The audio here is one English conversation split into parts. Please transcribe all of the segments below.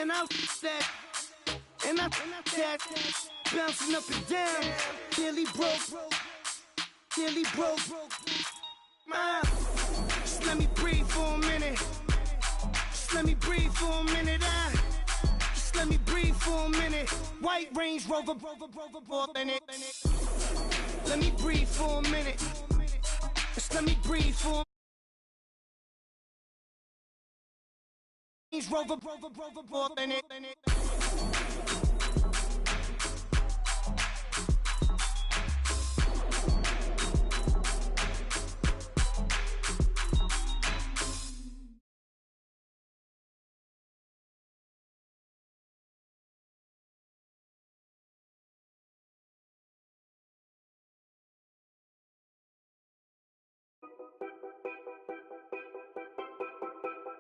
And I that, and I that, bouncing up and down, nearly broke. Just let me breathe for a minute. Just let me breathe for a minute. Just let me breathe for a minute. White Range Rover, in it. Let me breathe for a minute. Just let me breathe for a Range Rover, in it.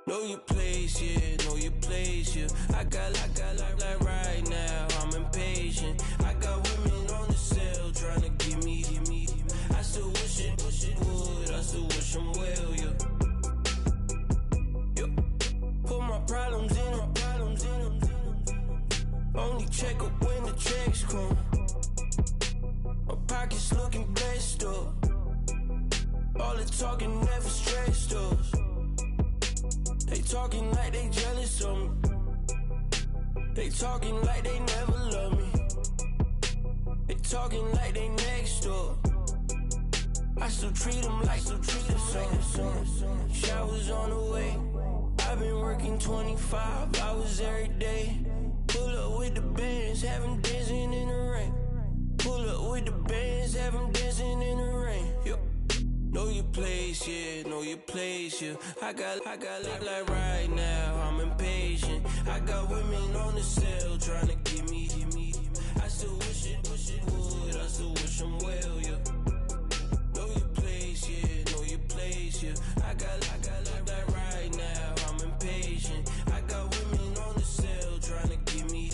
Know your place, yeah, know your place, yeah. I got like right now, I'm impatient. I got women on the cell trying to give me. I still wish it would, I still wish them well, yeah. Put my problems in them. Only check up when the checks come. My pockets looking blessed up. All the talking never stressed us. They talking like they jealous of me. They talking like they never love me. They talking like they next door. I still treat them like some. Showers on the way. I've been working 25 hours every day. Pull up with the bands, have them dancing in the rain. Pull up with the bands, have them dancing in the rain. Yo. Know your place, yeah, know your place, yeah. I got like right now, I'm impatient. I got women on the cell trying to give me. I still wish it would, I still wish them well, yeah. Know your place, yeah, know your place, yeah. I got like right now, I'm impatient. I got women on the cell trying to give me.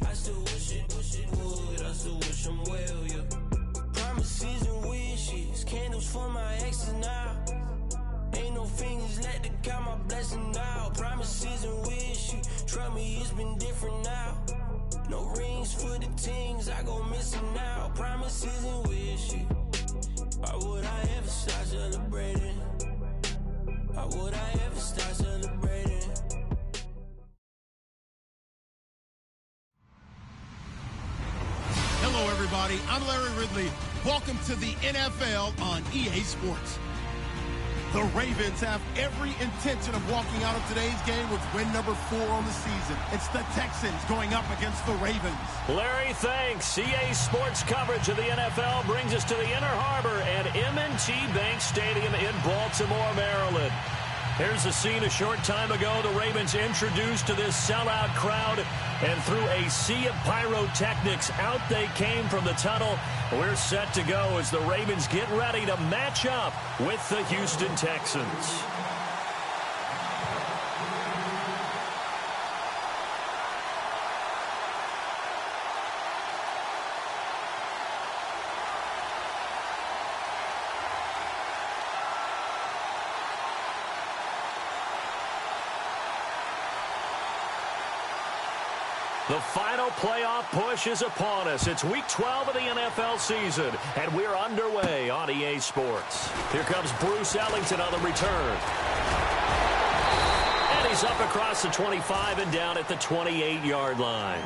I still wish it would, I still wish them well, yeah. Promises and wishes, candles for my exes now. Ain't no fingers left to count my blessing now. Promises and wishes, trust me, it's been different now. No rings for the things I go missing now. Promises and wishes, why would I ever start celebrating? Why would I ever start celebrating? Hello, everybody. I'm Larry Ridley. Welcome to the NFL on EA Sports. The Ravens have every intention of walking out of today's game with win number 4 on the season. It's the Texans going up against the Ravens. Larry, thanks. EA Sports coverage of the NFL brings us to the Inner Harbor and M&T Bank Stadium in Baltimore, Maryland. Here's the scene a short time ago. The Ravens introduced to this sellout crowd, and through a sea of pyrotechnics, out they came from the tunnel. We're set to go as the Ravens get ready to match up with the Houston Texans. The final playoff push is upon us. It's week 12 of the NFL season, and we're underway on EA Sports. Here comes Bruce Ellington on the return. And he's up across the 25 and down at the 28-yard line.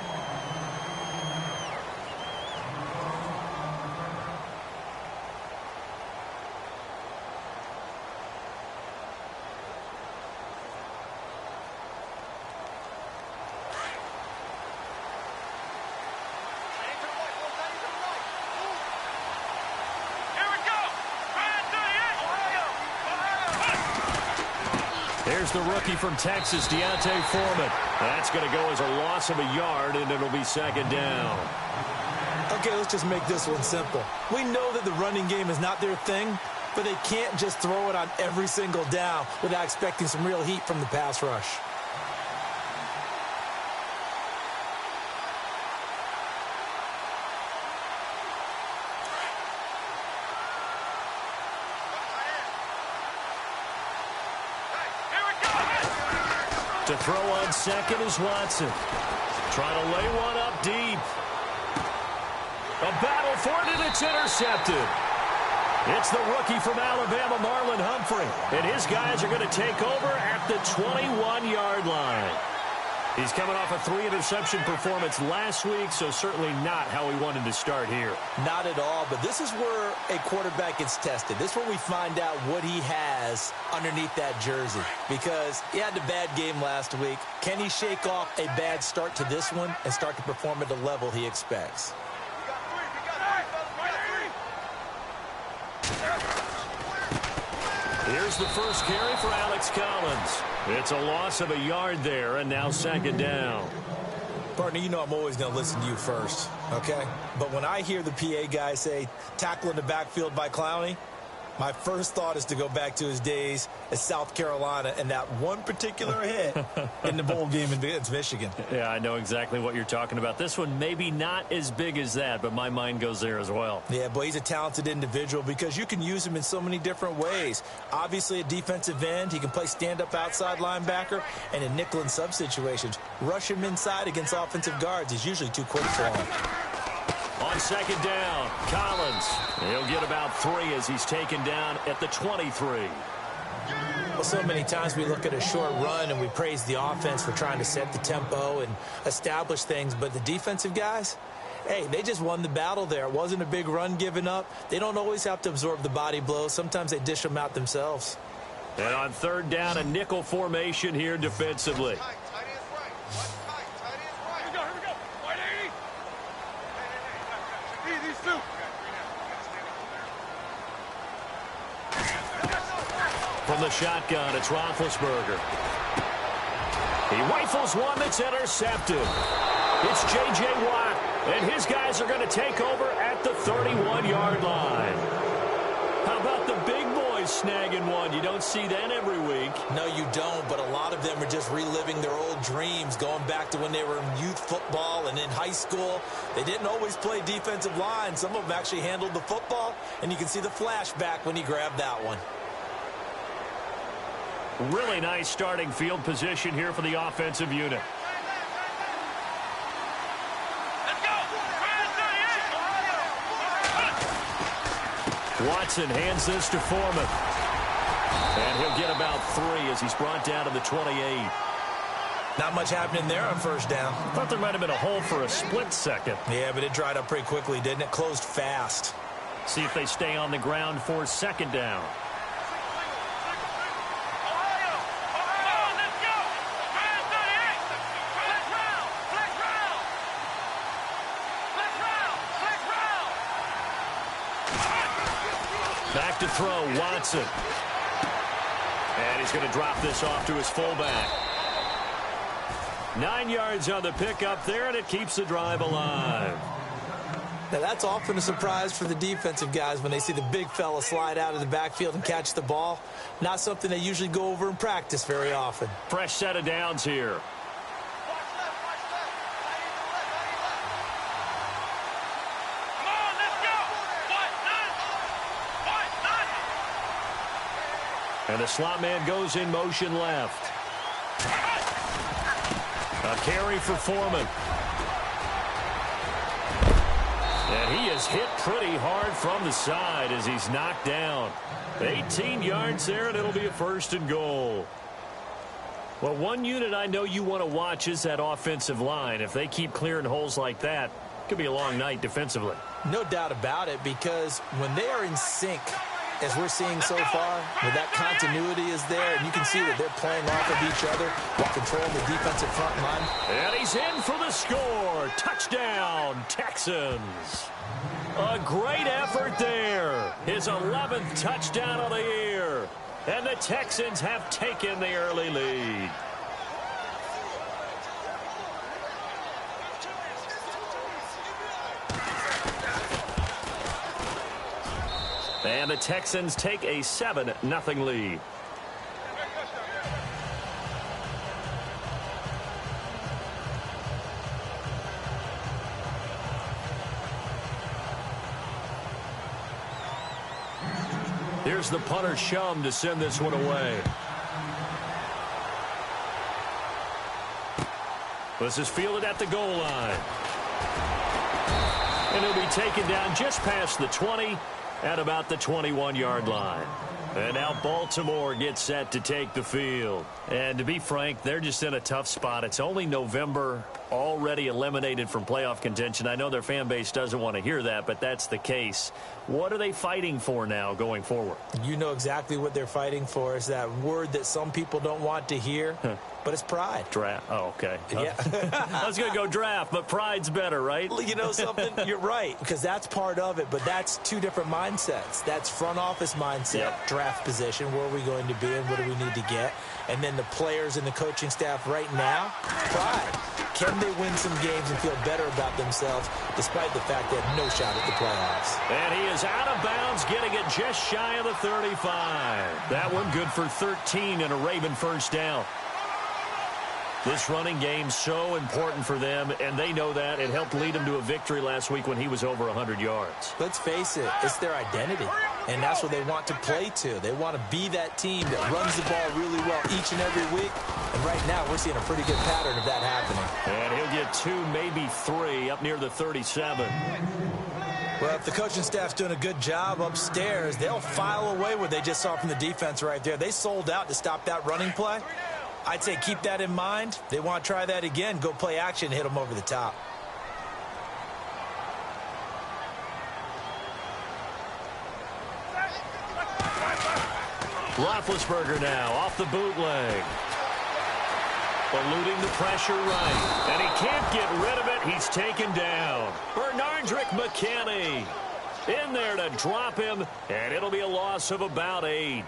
There's the rookie from Texas, Deontay Foreman. That's going to go as a loss of a yard, and it'll be second down. Okay, let's just make this one simple. We know that the running game is not their thing, but they can't just throw it on every single down without expecting some real heat from the pass rush. To throw on second is Watson. Trying to lay one up deep. A battle for it, and it's intercepted. It's the rookie from Alabama, Marlon Humphrey. And his guys are going to take over at the 21-yard line. He's coming off a 3-interception performance last week, so certainly not how he wanted to start here. Not at all, but this is where a quarterback gets tested. This is where we find out what he has underneath that jersey, because he had a bad game last week. Can he shake off a bad start to this one and start to perform at the level he expects? Here's the first carry for Alex Collins. It's a loss of a yard there, and now second down. Partner, you know I'm always going to listen to you first, okay? But when I hear the PA guy say, tackle in the backfield by cLoWni, my first thought is to go back to his days at South Carolina and that one particular hit in the bowl game against Michigan. Yeah, I know exactly what you're talking about. This one maybe not as big as that, but my mind goes there as well. Yeah, boy, he's a talented individual because you can use him in so many different ways. Obviously, a defensive end. He can play stand-up outside linebacker, and in nickel and sub situations, rush him inside against offensive guards. He's usually too quick for him. On second down, Collins. He'll get about 3 as he's taken down at the 23. Well, so many times we look at a short run and we praise the offense for trying to set the tempo and establish things, but the defensive guys, hey, they just won the battle there. It wasn't a big run given up. They don't always have to absorb the body blows. Sometimes they dish them out themselves. And on third down, a nickel formation here defensively. From the shotgun, it's Roethlisberger. He rifles one that's intercepted. It's J.J. Watt, and his guys are going to take over at the 31-yard line. How about the big boys snagging one? You don't see that every week. No, you don't, but a lot of them are just reliving their old dreams, going back to when they were in youth football and in high school. They didn't always play defensive line. Some of them actually handled the football, and you can see the flashback when he grabbed that one. Really nice starting field position here for the offensive unit. Watson hands this to Foreman. And he'll get about 3 as he's brought down to the 28. Not much happening there on first down. Thought there might have been a hole for a split second. Yeah, but it dried up pretty quickly, didn't it? Closed fast. See if they stay on the ground for second down. Back to throw, Watson. And he's going to drop this off to his fullback. 9 yards on the pickup there, and it keeps the drive alive. Now, that's often a surprise for the defensive guys when they see the big fella slide out of the backfield and catch the ball. Not something they usually go over in practice very often. Fresh set of downs here. And the slot man goes in motion left. A carry for Foreman. And he is hit pretty hard from the side as he's knocked down. 18 yards there, and it'll be a 1st and goal. Well, one unit I know you want to watch is that offensive line. If they keep clearing holes like that, it could be a long night defensively. No doubt about it, because when they are in sync, as we're seeing so far, where that continuity is there, and you can see that they're playing off of each other while controlling the defensive front line. And he's in for the score. Touchdown, Texans. A great effort there. His 11th touchdown of the year. And the Texans have taken the early lead. And the Texans take a 7-0 lead. Here's the punter Shum to send this one away. This is fielded at the goal line. And he'll be taken down just past the 20 at about the 21-yard line. And now Baltimore gets set to take the field. And to be frank, they're just in a tough spot. It's only November, already eliminated from playoff contention. I know their fan base doesn't want to hear that, but that's the case. What are they fighting for now going forward? You know exactly what they're fighting for. Is that word that some people don't want to hear, but it's pride. Draft. Oh, okay. Yeah. I was going to go draft, but pride's better, right? You know something? You're right, because that's part of it, but that's two different mindsets. That's front office mindset, draft position, where are we going to be and what do we need to get? And then the players and the coaching staff right now, pride. Can they win some games and feel better about themselves despite the fact they have no shot at the playoffs? And he is out of bounds, getting it just shy of the 35. That one good for 13 and a Raven first down. This running game so important for them, and they know that. It helped lead them to a victory last week when he was over 100 yards. Let's face it, it's their identity, and that's what they want to play to. They want to be that team that runs the ball really well each and every week, and right now we're seeing a pretty good pattern of that happening. And he'll get 2, maybe 3, up near the 37. Well, if the coaching staff's doing a good job upstairs, they'll file away what they just saw from the defense right there. They sold out to stop that running play. I'd say keep that in mind. They want to try that again. Go play action, hit them over the top. Roethlisberger now off the bootleg. Eluding the pressure right. And he can't get rid of it. He's taken down. Bernardrick McKinney in there to drop him. And it'll be a loss of about 8.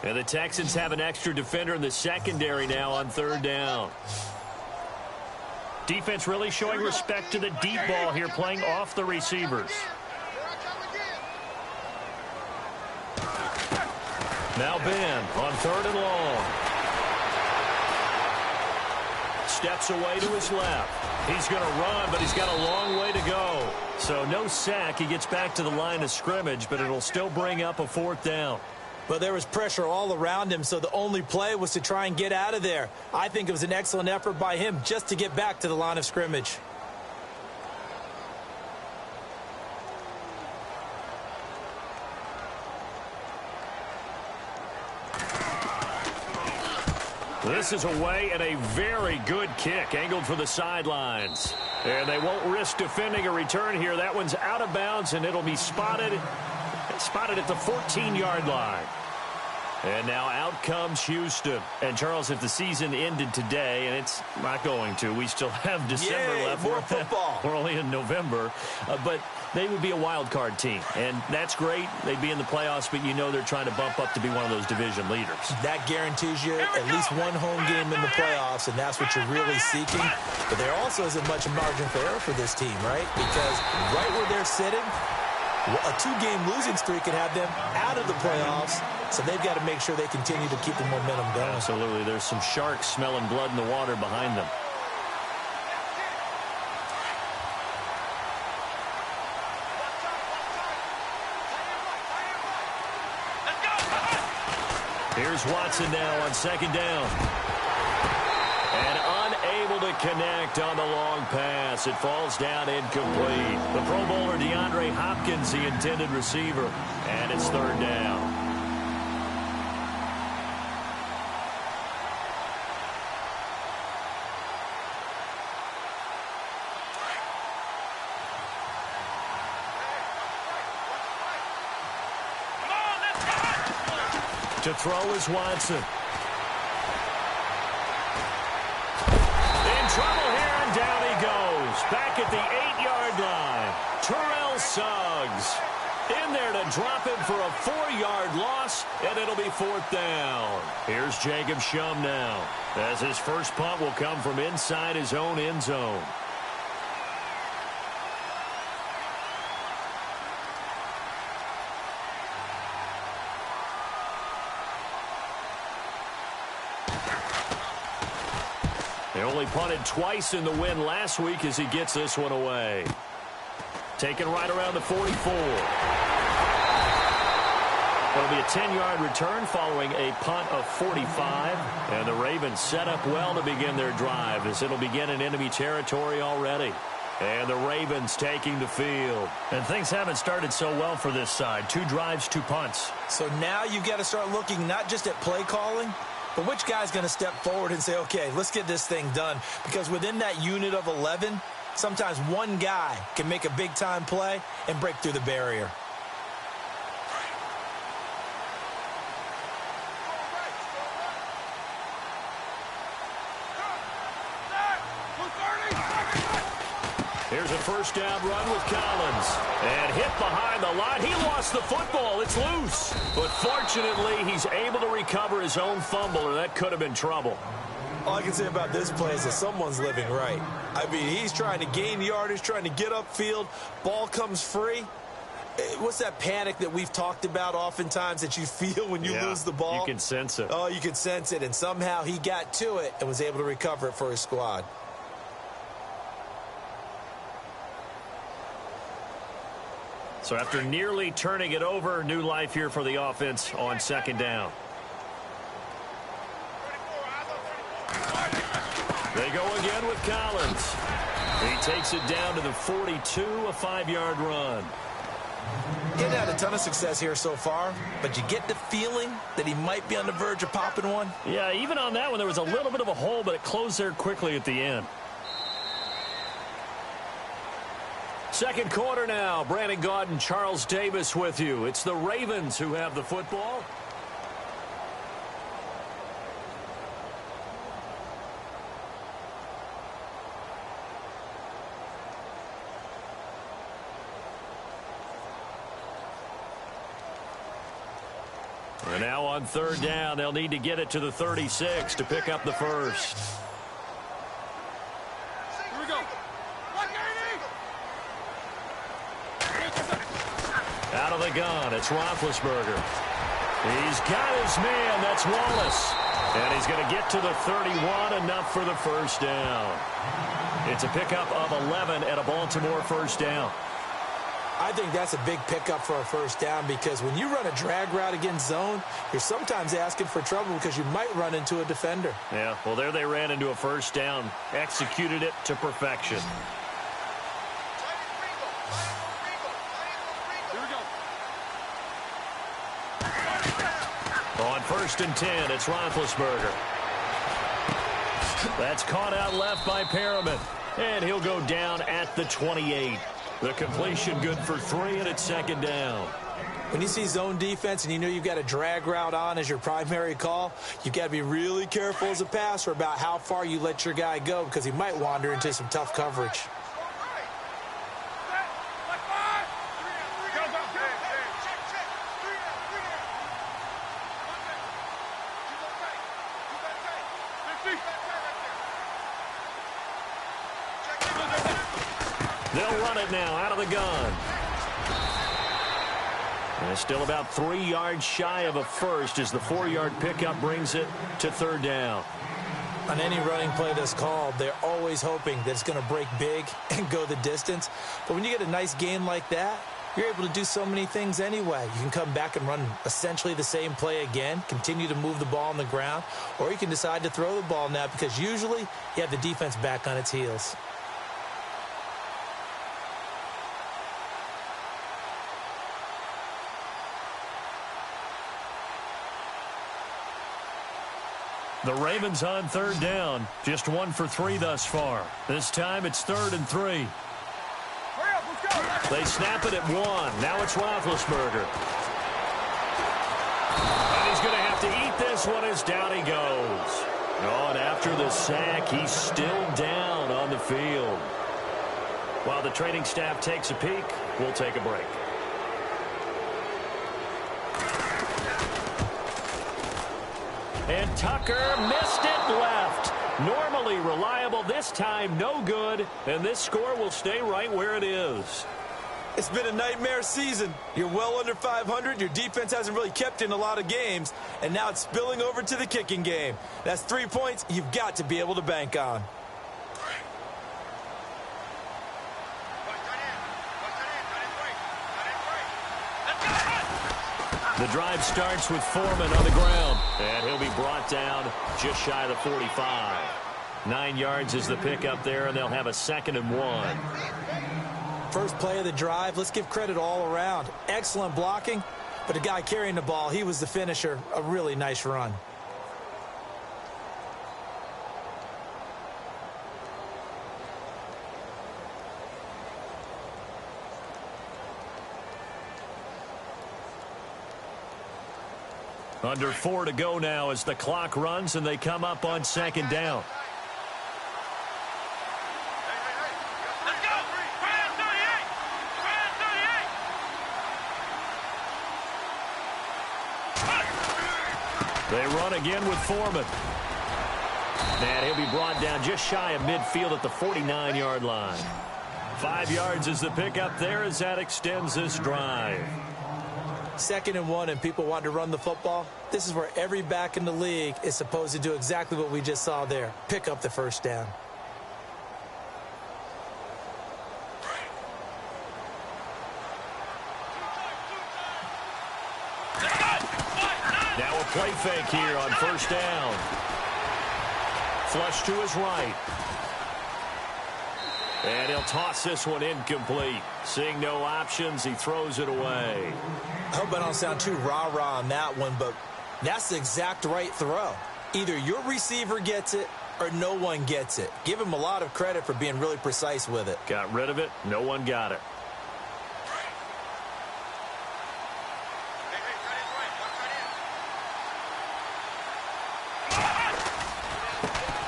And the Texans have an extra defender in the secondary now on 3rd down. Defense really showing respect to the deep ball here, playing off the receivers. Now Ben on 3rd and long. Steps away to his left. He's going to run, but he's got a long way to go. So no sack. He gets back to the line of scrimmage, but it'll still bring up a 4th down. But there was pressure all around him, so the only play was to try and get out of there. I think it was an excellent effort by him just to get back to the line of scrimmage. This is away and a very good kick, angled for the sidelines. And they won't risk defending a return here. That one's out of bounds, and it'll be spotted at the 14-yard line. And now out comes Houston. And, Charles, if the season ended today, and it's not going to, we still have December left. More football. We're only in November. But they would be a wild card team. And that's great. They'd be in the playoffs, but you know they're trying to bump up to be one of those division leaders. That guarantees you at least one home game in the playoffs, and that's what you're really seeking. But there also isn't much margin for error for this team, right? Because right where they're sitting, a 2-game losing streak could have them out of the playoffs, so they've got to make sure they continue to keep the momentum going. Absolutely. There's some sharks smelling blood in the water behind them. Here's Watson now on 2nd down. And unable to connect on the long pass. It falls down incomplete. The Pro Bowler DeAndre Hopkins, the intended receiver. And it's 3rd down. To throw is Watson. In trouble here, and down he goes. Back at the 8-yard line. Terrell Suggs in there to drop him for a 4-yard loss, and it'll be 4th down. Here's Jacob Shum now, as his first punt will come from inside his own end zone. They only punted twice in the win last week as he gets this one away. Taken right around the 44. It'll be a 10-yard return following a punt of 45. And the Ravens set up well to begin their drive as it'll begin in enemy territory already. And the Ravens taking the field. And things haven't started so well for this side. 2 drives, 2 punts. So now you've got to start looking not just at play calling, but which guy's going to step forward and say, okay, let's get this thing done. Because within that unit of 11, sometimes one guy can make a big-time play and break through the barrier. Here's a first down run with Collins. And hit behind the line. He lost the football. It's loose. But fortunately, he's able to recover his own fumble, or that could have been trouble. All I can say about this play is that someone's living right. I mean, he's trying to gain yardage, trying to get upfield. Ball comes free. What's that panic that we've talked about oftentimes that you feel when you lose the ball? You can sense it. Oh, you can sense it. And somehow he got to it and was able to recover it for his squad. So after nearly turning it over, new life here for the offense on second down. They go again with Collins. He takes it down to the 42, a 5-yard run. He hasn't had a ton of success here so far, but you get the feeling that he might be on the verge of popping one. Yeah, even on that one, there was a little bit of a hole, but it closed there quickly at the end. Second quarter now. Brandon Gaudin and Charles Davis with you. It's the Ravens who have the football. And now on third down, they'll need to get it to the 36 to pick up the first. Here we go. Out of the gun, it's Roethlisberger. He's got his man, that's Wallace. And he's going to get to the 31, enough for the first down. It's a pickup of 11 and a Baltimore first down. I think that's a big pickup for a first down because when you run a drag route against zone, you're sometimes asking for trouble because you might run into a defender. Yeah, well, there they ran into a first down, executed it to perfection. On first and 10, it's Roethlisberger. That's caught out left by Perriman. And he'll go down at the 28. The completion good for 3, and it's second down. When you see zone defense and you know you've got a drag route on as your primary call, you've got to be really careful as a passer about how far you let your guy go because he might wander into some tough coverage. They'll run it now out of the gun. And it's still about 3 yards shy of a first as the 4-yard pickup brings it to third down. On any running play that's called, they're always hoping that it's going to break big and go the distance. But when you get a nice gain like that, you're able to do so many things anyway. You can come back and run essentially the same play again, continue to move the ball on the ground, or you can decide to throw the ball now because usually you have the defense back on its heels. The Ravens on third down. Just 1 for 3 thus far. This time it's 3rd and 3. They snap it at 1. Now it's Roethlisberger. And he's going to have to eat this one as down he goes. Oh, and after the sack, he's still down on the field. While the training staff takes a peek, we'll take a break. And Tucker missed it left. Normally reliable, this time no good. And this score will stay right where it is. It's been a nightmare season. You're well under 500. Your defense hasn't really kept you in a lot of games. And now it's spilling over to the kicking game. That's 3 points you've got to be able to bank on. The drive starts with Foreman on the ground. And he'll be brought down just shy of the 45. 9 yards is the pickup there, and they'll have a 2nd and 1. First play of the drive, let's give credit all around. Excellent blocking, but the guy carrying the ball, he was the finisher. A really nice run. Under 4 to go now as the clock runs and they come up on 2nd down. They run again with Foreman. And he'll be brought down just shy of midfield at the 49-yard line. 5 yards is the pickup there as that extends this drive. 2nd and 1 and people want to run the football. This is where every back in the league is supposed to do exactly what we just saw there. Pick up the first down. Now a play fake here on 1st down. Flush to his right. And he'll toss this one incomplete. Seeing no options, he throws it away. I hope I don't sound too rah-rah on that one, but that's the exact right throw. Either your receiver gets it or no one gets it. Give him a lot of credit for being really precise with it. Got rid of it. No one got it.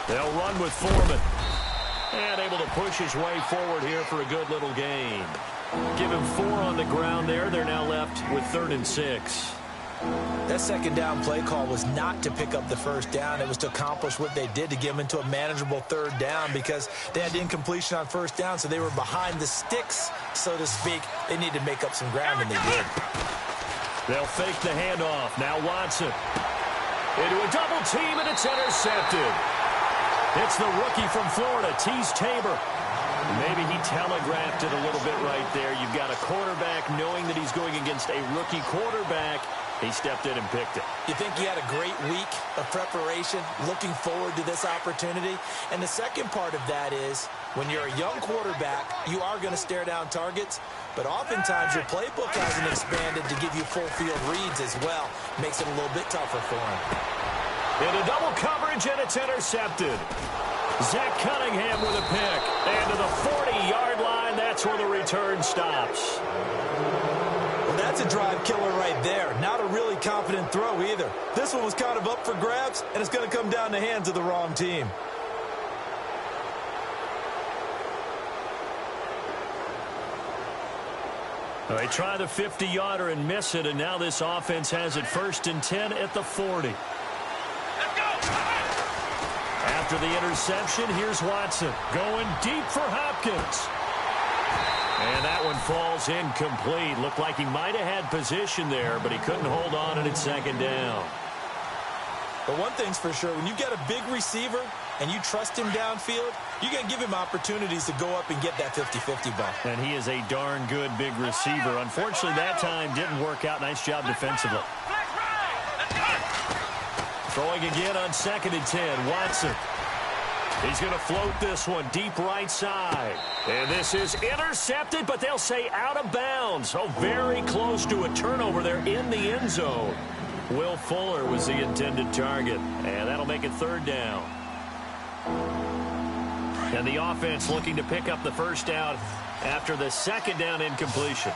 They'll run with Foreman. And able to push his way forward here for a good little gain. Give him 4 on the ground there. They're now left with 3rd and 6. That 2nd down play call was not to pick up the first down. It was to accomplish what they did, to get them into a manageable 3rd down, because they had incompletion on 1st down, so they were behind the sticks, so to speak. They needed to make up some ground, and they did. They'll fake the handoff. Now Watson into a double team, and it's intercepted. It's the rookie from Florida, Tease Tabor. Maybe he telegraphed it a little bit right there. You've got a quarterback knowing that he's going against a rookie quarterback. He stepped in and picked it. You think he had a great week of preparation, looking forward to this opportunity? And the second part of that is, when you're a young quarterback, you are going to stare down targets, but oftentimes your playbook hasn't expanded to give you full field reads as well. Makes it a little bit tougher for him. Into double coverage, and it's intercepted. Zach Cunningham with a pick. And to the 40-yard line, that's where the return stops. Well, that's a drive killer right there. Not a really confident throw either. This one was kind of up for grabs, and it's going to come down the hands of the wrong team. They try the 50-yarder and miss it, and now this offense has it 1st and 10 at the 40. After the interception, here's Watson going deep for Hopkins. And that one falls incomplete. Looked like he might have had position there, but he couldn't hold on and it's 2nd down. But one thing's for sure, when you get a big receiver and you trust him downfield, you're going to give him opportunities to go up and get that 50-50 ball. And he is a darn good big receiver. Unfortunately, that time didn't work out. Nice job defensively. Throwing again on 2nd and 10. Watson. He's going to float this one deep right side. And this is intercepted, but they'll say out of bounds. Oh, very close to a turnover there in the end zone. Will Fuller was the intended target. And that'll make it 3rd down. And the offense looking to pick up the 1st down after the 2nd down incompletion.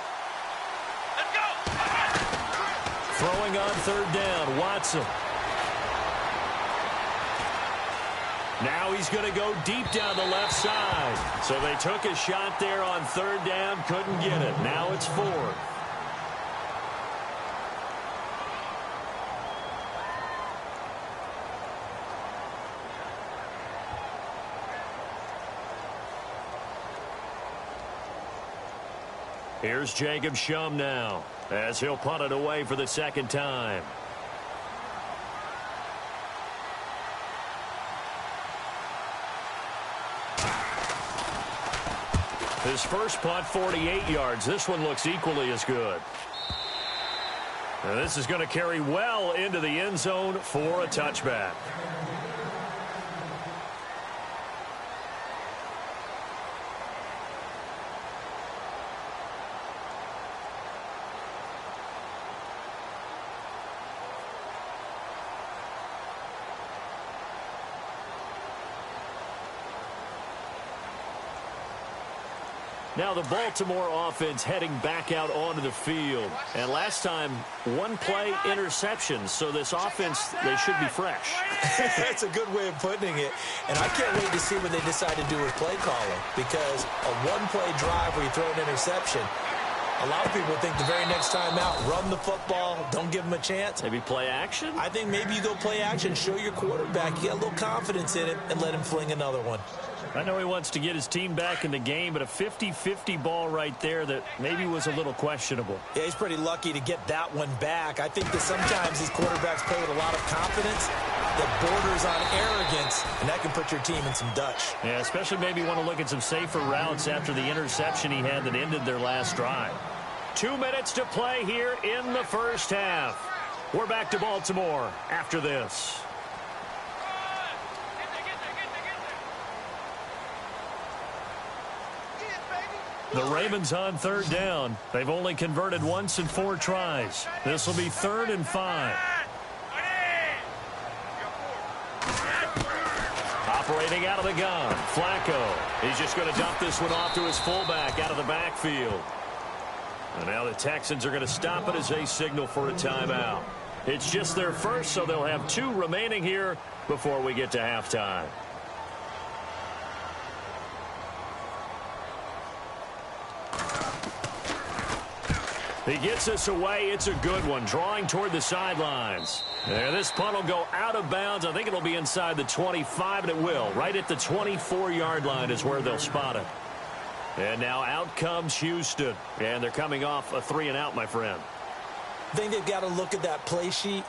Let's go! Throwing on 3rd down, Watson. Now he's going to go deep down the left side. So they took a shot there on 3rd down, couldn't get it. Now it's 4th. Here's Jacob Shum now as he'll punt it away for the second time. His first punt, 48 yards. This one looks equally as good. And this is going to carry well into the end zone for a touchback. Now the Baltimore offense heading back out onto the field. And last time, one play interception. So this offense, they should be fresh. That's a good way of putting it. And I can't wait to see what they decide to do with play calling. Because a one-play drive where you throw an interception, a lot of people think the very next time out, run the football, don't give them a chance. Maybe play action? I think maybe you go play action, show your quarterback, you get a little confidence in it, and let him fling another one. I know he wants to get his team back in the game, but a 50-50 ball right there that maybe was a little questionable. Yeah, he's pretty lucky to get that one back. I think that sometimes these quarterbacks play with a lot of confidence that borders on arrogance, and that can put your team in some Dutch. Yeah, especially maybe want to look at some safer routes after the interception he had that ended their last drive. 2 minutes to play here in the first half. We're back to Baltimore after this. The Ravens on third down. They've only converted once in 4 tries. This will be 3rd and 5. Operating out of the gun, Flacco. He's just going to dump this one off to his fullback out of the backfield. And now the Texans are going to stop it as they signal for a timeout. It's just their first, so they'll have 2 remaining here before we get to halftime. He gets us away. It's a good one. Drawing toward the sidelines. And this punt will go out of bounds. I think it'll be inside the 25, and it will. Right at the 24-yard line is where they'll spot it. And now out comes Houston. And they're coming off a 3-and-out, my friend. I think they've got to look at that play sheet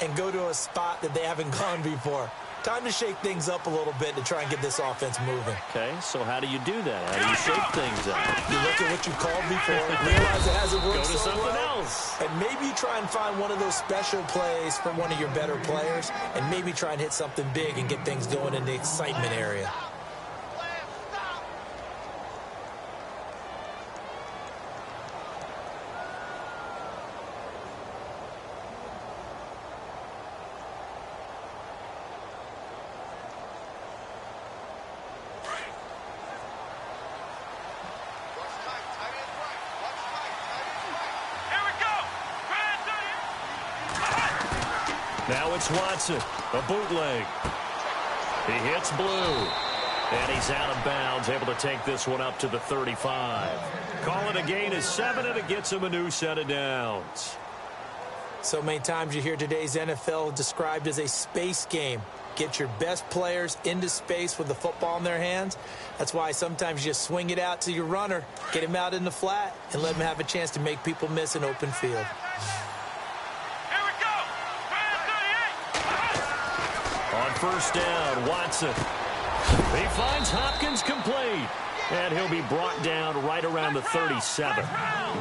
and go to a spot that they haven't gone before. Time to shake things up a little bit to try and get this offense moving. Okay, so how do you do that? How do you shake things up? You look at what you called before, realize it hasn't worked Go to so something well, else. and maybe you try and find one of those special plays from one of your better players, and maybe try and hit something big and get things going in the excitement area. Now it's Watson, a bootleg. He hits Blue, and he's out of bounds, able to take this one up to the 35. Call it a gain of 7, and it gets him a new set of downs. So many times you hear today's NFL described as a space game. Get your best players into space with the football in their hands. That's why sometimes you just swing it out to your runner, get him out in the flat, and let him have a chance to make people miss an open field. On first down, Watson. He finds Hopkins complete. And he'll be brought down right around the 37.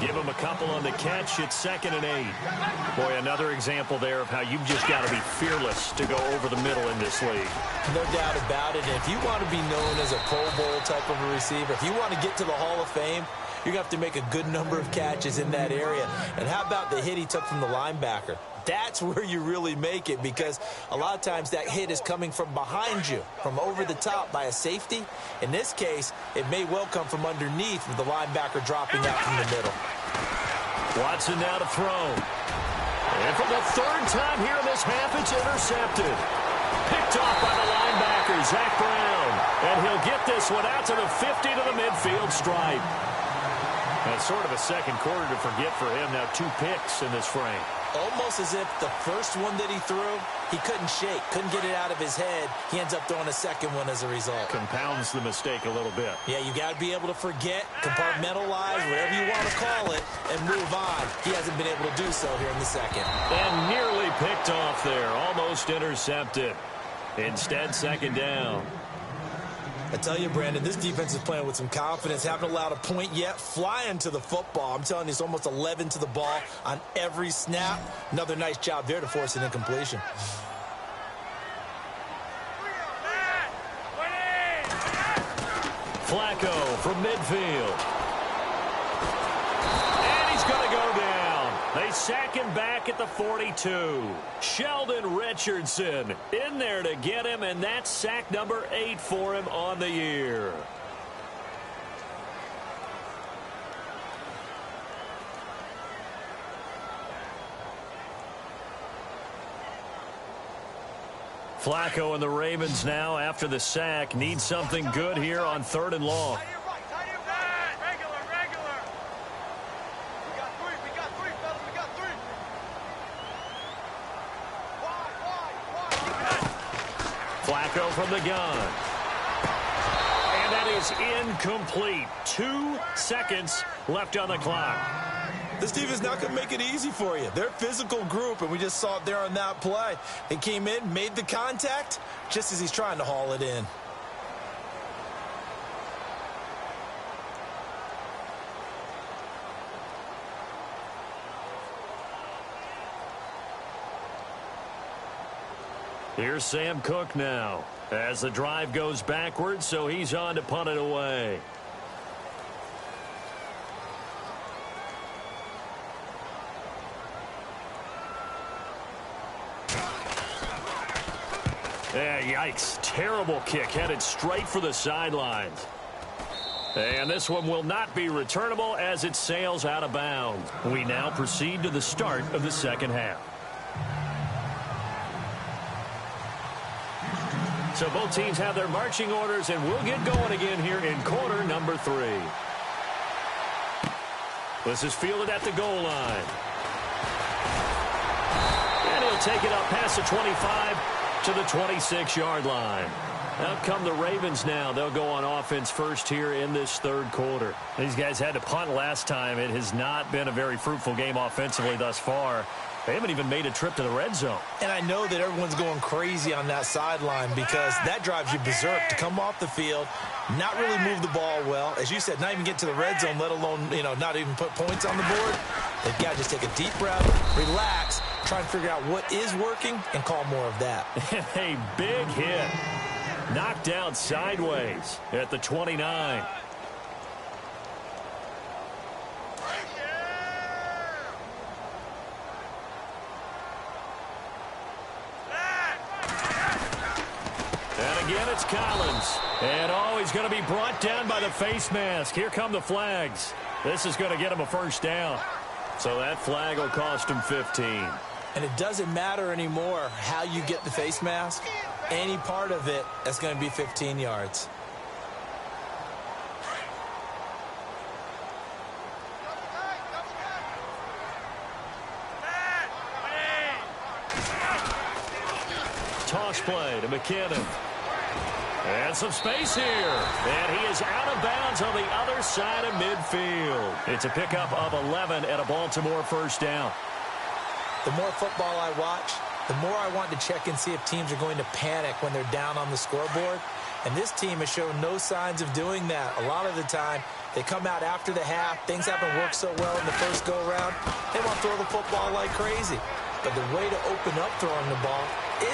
Give him a couple on the catch. It's 2nd and 8. Boy, another example there of how you've just got to be fearless to go over the middle in this league. No doubt about it. And if you want to be known as a Pro Bowl type of a receiver, if you want to get to the Hall of Fame, you're going to have to make a good number of catches in that area. And how about the hit he took from the linebacker? That's where you really make it, because a lot of times that hit is coming from behind you, from over the top by a safety. In this case, it may well come from underneath with the linebacker dropping out from the middle. Watson now to throw. And for the 3rd time here in this half, it's intercepted. Picked off by the linebacker, Zach Brown. And he'll get this one out to the 50 to the midfield stripe. That's sort of a second quarter to forget for him. Now 2 picks in this frame. Almost as if the first one that he threw he couldn't shake, couldn't get it out of his head. He ends up throwing a second one as a result. Compounds the mistake a little bit. Yeah, you got to be able to forget, compartmentalize, whatever you want to call it, and move on. He hasn't been able to do so here in the second. And nearly picked off there, almost intercepted. Instead, second down. I tell you, Brandon, this defense is playing with some confidence. Haven't allowed a point yet. Flying to the football. I'm telling you, it's almost 11 to the ball on every snap. Another nice job there to force an incompletion. Flacco from midfield. And he's going to go down. They sack him back at the 42. Sheldon Richardson in there to get him, and that's sack number 8 for him on the year. Flacco and the Ravens now, after the sack, need something good here on 3rd and long. Flacco from the gun. And that is incomplete. 2 seconds left on the clock. This team is not going to make it easy for you. They're a physical group, and we just saw it there on that play. They came in, made the contact, just as he's trying to haul it in. Here's Sam Cook now as the drive goes backwards, so he's on to punt it away. Yeah, yikes. Terrible kick headed straight for the sidelines. And this one will not be returnable as it sails out of bounds. We now proceed to the start of the second half. So both teams have their marching orders, and we'll get going again here in quarter number 3. This is fielded at the goal line. And he'll take it up past the 25 to the 26-yard line. Out come the Ravens now. They'll go on offense first here in this 3rd quarter. These guys had to punt last time. It has not been a very fruitful game offensively thus far. They haven't even made a trip to the red zone. And I know that everyone's going crazy on that sideline because that drives you berserk to come off the field, not really move the ball well. As you said, not even get to the red zone, let alone, not even put points on the board. They've got to just take a deep breath, relax, try and figure out what is working, and call more of that. A big hit. Knocked down sideways at the 29. Again, it's Collins. And, he's going to be brought down by the face mask. Here come the flags. This is going to get him a first down. So that flag will cost him 15. And it doesn't matter anymore how you get the face mask. Any part of it, that's going to be 15 yards. Toss play to McKinnon. And some space here. And he is out of bounds on the other side of midfield. It's a pickup of 11 and a Baltimore first down. The more football I watch, the more I want to check and see if teams are going to panic when they're down on the scoreboard. And this team has shown no signs of doing that. A lot of the time, they come out after the half. Things haven't worked so well in the first go-around. They want to throw the football like crazy. But the way to open up throwing the ball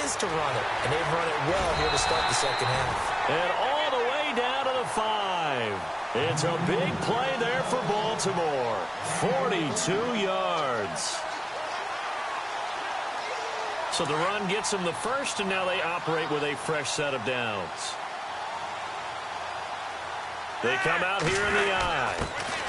is to run it. And they've run it well here to start the second half. And all the way down to the 5. It's a big play there for Baltimore. 42 yards. So the run gets them the first, and now they operate with a fresh set of downs. They come out here in the eye.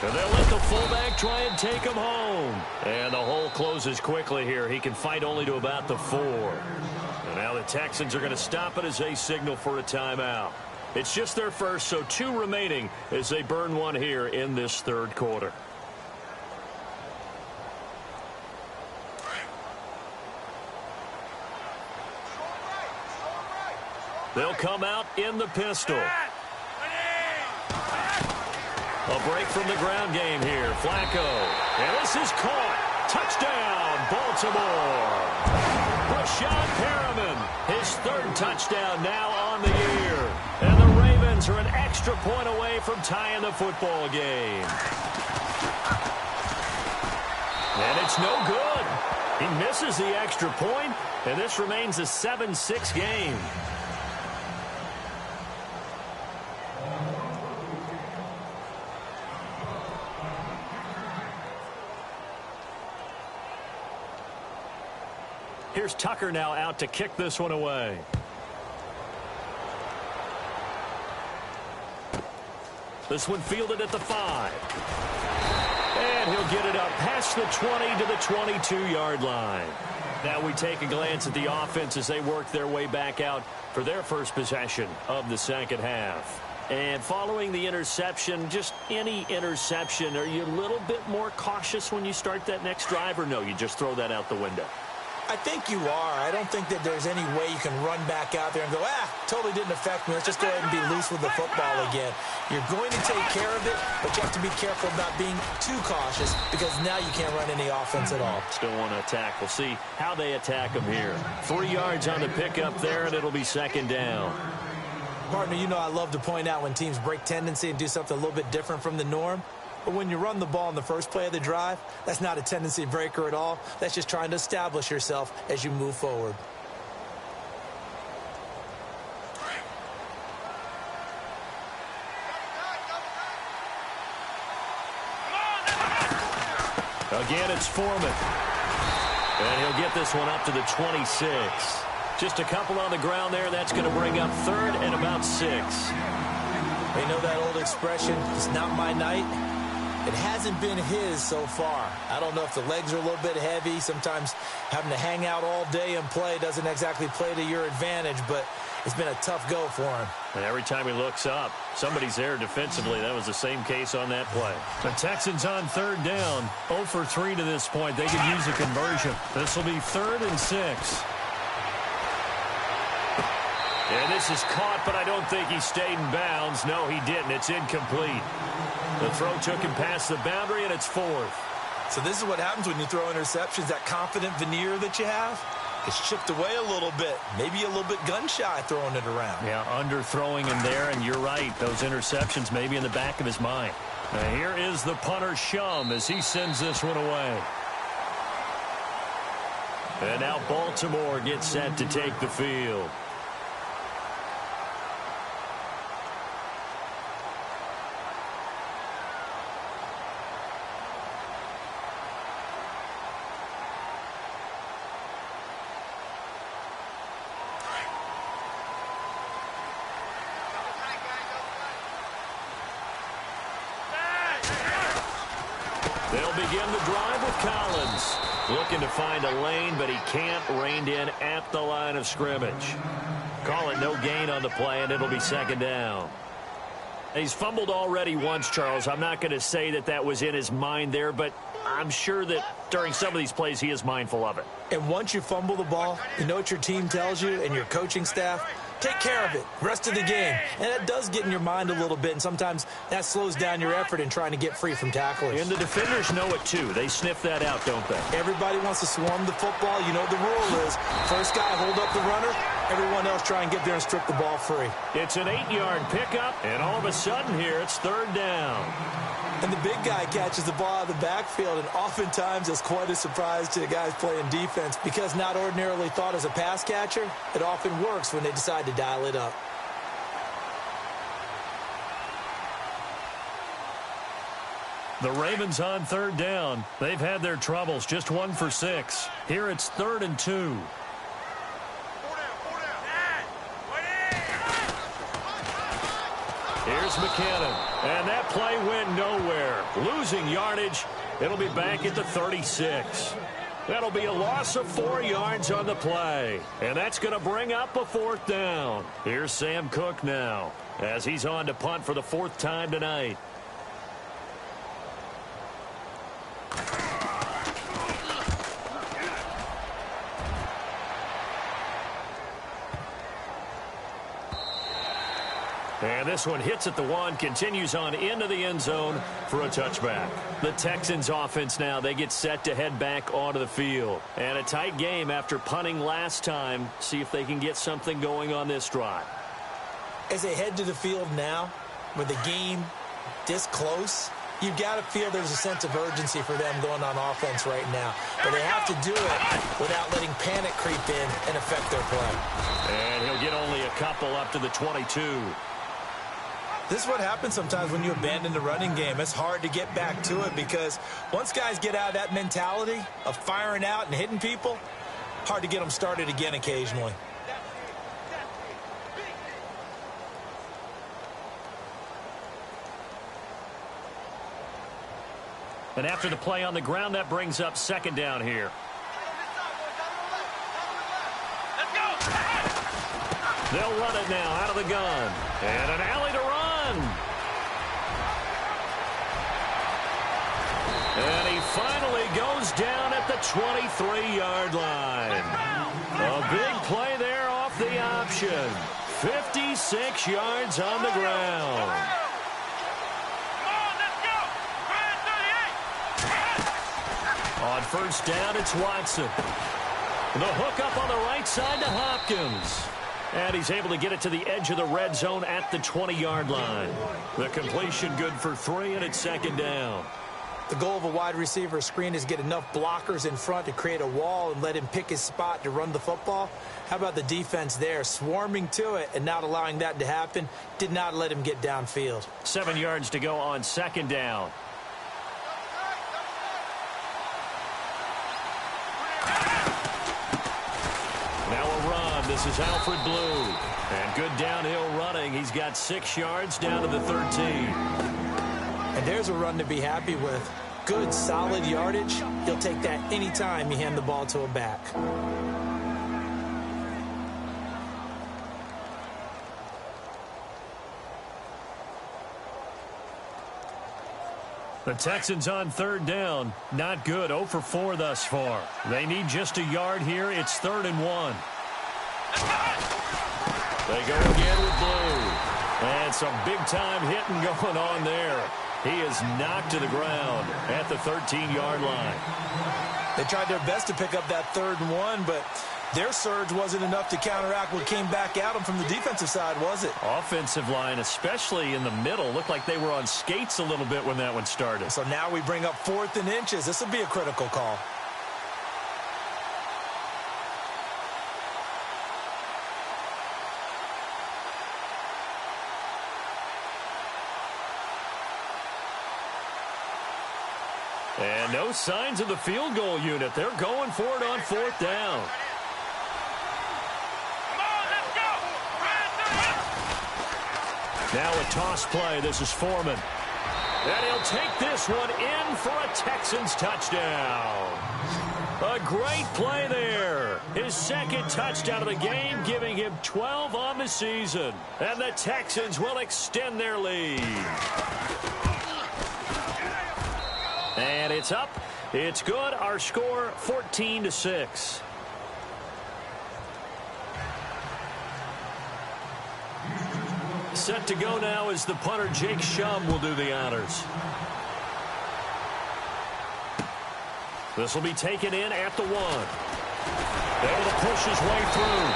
And they'll let the fullback try and take him home. And the hole closes quickly here. He can fight only to about the 4. And now the Texans are going to stop it as they signal for a timeout. It's just their first, so 2 remaining as they burn one here in this third quarter. They'll come out in the pistol. A break from the ground game here. Flacco. And this is caught. Touchdown, Baltimore. Rashad Perriman, his third touchdown now on the year. And the Ravens are an extra point away from tying the football game. And it's no good. He misses the extra point, and this remains a 7-6 game. Here's Tucker now out to kick this one away. This one fielded at the 5. And he'll get it up past the 20 to the 22-yard line. Now we take a glance at the offense as they work their way back out for their first possession of the second half. And following the interception, just any interception, are you a little bit more cautious when you start that next drive, or no, you just throw that out the window? I think you are. I don't think that there's any way you can run back out there and go, totally didn't affect me. Let's just go ahead and be loose with the football again. You're going to take care of it, but you have to be careful about being too cautious because now you can't run any offense at all. Still want to attack. We'll see how they attack them here. 3 yards on the pickup there, and it'll be second down. Partner, you know I love to point out when teams break tendency and do something a little bit different from the norm. But when you run the ball in the first play of the drive, that's not a tendency breaker at all. That's just trying to establish yourself as you move forward. Again, it's Foreman. And he'll get this one up to the 26. Just a couple on the ground there. That's going to bring up third and about 6. They know that old expression, it's not my night. It hasn't been his so far. I don't know if the legs are a little bit heavy. Sometimes having to hang out all day and play doesn't exactly play to your advantage, but it's been a tough go for him. And every time he looks up, somebody's there defensively. That was the same case on that play. The Texans on third down, 0 for 3 to this point. They could use a conversion. This will be 3rd and 6. And this is caught, but I don't think he stayed in bounds. No, he didn't. It's incomplete. The throw took him past the boundary, and it's 4th. So this is what happens when you throw interceptions. That confident veneer that you have, it's chipped away a little bit. Maybe a little bit gun-shy throwing it around. Yeah, underthrowing him there, and you're right. Those interceptions maybe in the back of his mind. Now here is the punter, Shum, as he sends this one away. And now Baltimore gets set to take the field. They'll begin the drive with Collins. Looking to find a lane, but he can't. Reined in at the line of scrimmage. Call it no gain on the play, and it'll be second down. He's fumbled already once, Charles. I'm not going to say that that was in his mind there, but I'm sure that during some of these plays he is mindful of it. And once you fumble the ball, you know what your team tells you and your coaching staff? Take care of it. Rest of the game. And that does get in your mind a little bit, and sometimes that slows down your effort in trying to get free from tacklers. And the defenders know it, too. They sniff that out, don't they? Everybody wants to swarm the football. You know what the rule is. First guy, hold up the runner. Everyone else try and get there and strip the ball free. It's an 8-yard pickup, and all of a sudden here, it's third down. And the big guy catches the ball out of the backfield, and oftentimes it's quite a surprise to the guys playing defense because not ordinarily thought as a pass catcher, it often works when they decide to dial it up. The Ravens on third down. They've had their troubles, just 1 for 6. Here it's 3rd and 2. Here's McKinnon, and that play went nowhere. Losing yardage, it'll be back at the 36. That'll be a loss of 4 yards on the play, and that's going to bring up a 4th down. Here's Sam Cook now, as he's on to punt for the 4th time tonight. And this one hits at the 1, continues on into the end zone for a touchback. The Texans offense now, they get set to head back onto the field. And a tight game after punting last time. See if they can get something going on this drive. As they head to the field now, with the game this close, you've got to feel there's a sense of urgency for them going on offense right now. But they have to do it without letting panic creep in and affect their play. And he'll get only a couple up to the 22. This is what happens sometimes when you abandon the running game. It's hard to get back to it because once guys get out of that mentality of firing out and hitting people, hard to get them started again occasionally. And after the play on the ground, that brings up second down here. They'll run it now out of the gun. And an alley to run. And he finally goes down at the 23-yard line. A big play there off the option. 56 yards on the ground. On first down, it's Watson. The hook up on the right side to Hopkins. And he's able to get it to the edge of the red zone at the 20-yard line. The completion good for 3, and it's second down. The goal of a wide receiver screen is get enough blockers in front to create a wall and let him pick his spot to run the football. How about the defense there, swarming to it and not allowing that to happen? Did not let him get downfield. 7 yards to go on second down. Now a run. This is Alfred Blue. And good downhill running. He's got 6 yards down to the 13. And there's a run to be happy with. Good, solid yardage. He'll take that anytime you hand the ball to a back. The Texans on third down. Not good. 0 for 4 thus far. They need just a yard here. It's 3rd and 1. They go again with Blue. And some big-time hitting going on there. He is knocked to the ground at the 13-yard line. They tried their best to pick up that 3rd and 1, but their surge wasn't enough to counteract what came back at them from the defensive side, was it? Offensive line, especially in the middle, looked like they were on skates a little bit when that one started. So now we bring up 4th and inches. This will be a critical call. And no signs of the field goal unit. They're going for it on 4th down. Now a toss play. This is Foreman. And he'll take this one in for a Texans touchdown. A great play there. His 2nd touchdown of the game, giving him 12 on the season. And the Texans will extend their lead. And it's up. It's good. Our score, 14-6. Set to go now is the punter, Jake Shum, will do the honors. This will be taken in at the 1. Able to push his way through.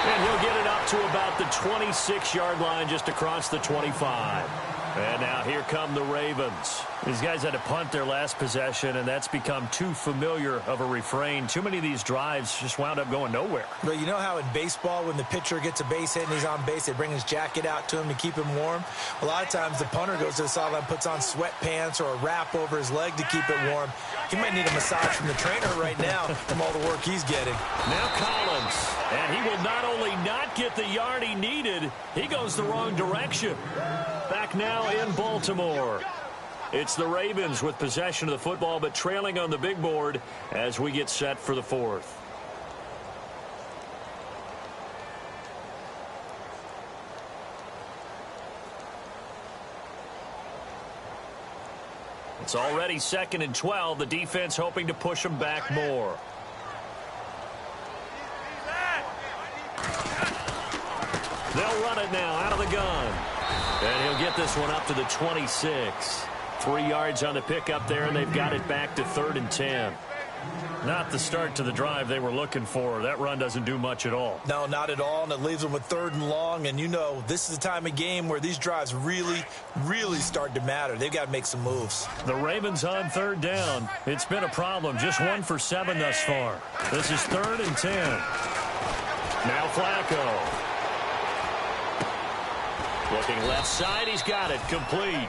And he'll get it up to about the 26-yard line, just across the 25. And now here come the Ravens. These guys had to punt their last possession, and that's become too familiar of a refrain. Too many of these drives just wound up going nowhere. But you know how in baseball, when the pitcher gets a base hit and he's on base, they bring his jacket out to him to keep him warm? A lot of times the punter goes to the sideline, puts on sweatpants or a wrap over his leg to keep it warm. He might need a massage from the trainer right now from all the work he's getting. Now Collins, and he will not only not get the yard he needed, he goes the wrong direction. Back now in Baltimore. It's the Ravens with possession of the football, but trailing on the big board as we get set for the 4th. It's already 2nd and 12. The defense hoping to push them back more. They'll run it now out of the gun. And he'll get this one up to the 26. 3 yards on the pickup there, and they've got it back to 3rd and 10. Not the start to the drive they were looking for. That run doesn't do much at all. No, not at all, and it leaves them with 3rd and long. And you know, this is the time of game where these drives really, really start to matter. They've got to make some moves. The Ravens on 3rd down. It's been a problem. Just 1 for 7 thus far. This is 3rd and 10. Now Flacco. Looking left side. He's got it. Complete.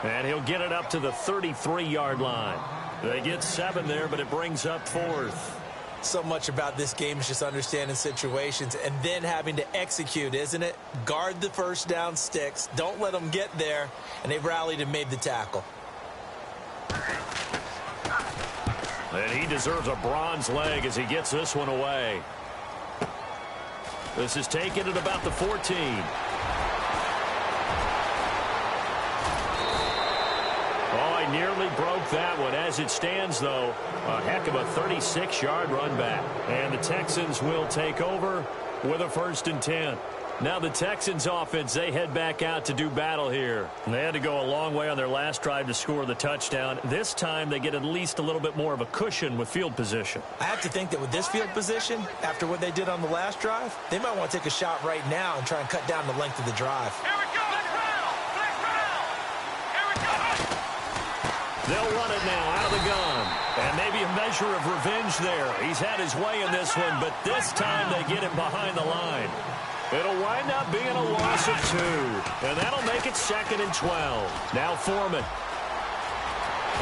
And he'll get it up to the 33-yard line. They get 7 there, but it brings up 4th. So much about this game is just understanding situations and then having to execute, isn't it? Guard the first down sticks. Don't let them get there. And they've rallied and made the tackle. And he deserves a bronze leg as he gets this one away. This is taken at about the 14. Nearly broke that one. As it stands, though, a heck of a 36-yard run back. And the Texans will take over with a 1st and 10. Now the Texans offense, they head back out to do battle here. And they had to go a long way on their last drive to score the touchdown. This time they get at least a little bit more of a cushion with field position. I have to think that with this field position, after what they did on the last drive, they might want to take a shot right now and try and cut down the length of the drive. Here we go. They'll run it now out of the gun. And maybe a measure of revenge there. He's had his way in this one, but this time they get him behind the line. It'll wind up being a loss of 2. And that'll make it 2nd and 12. Now Foreman.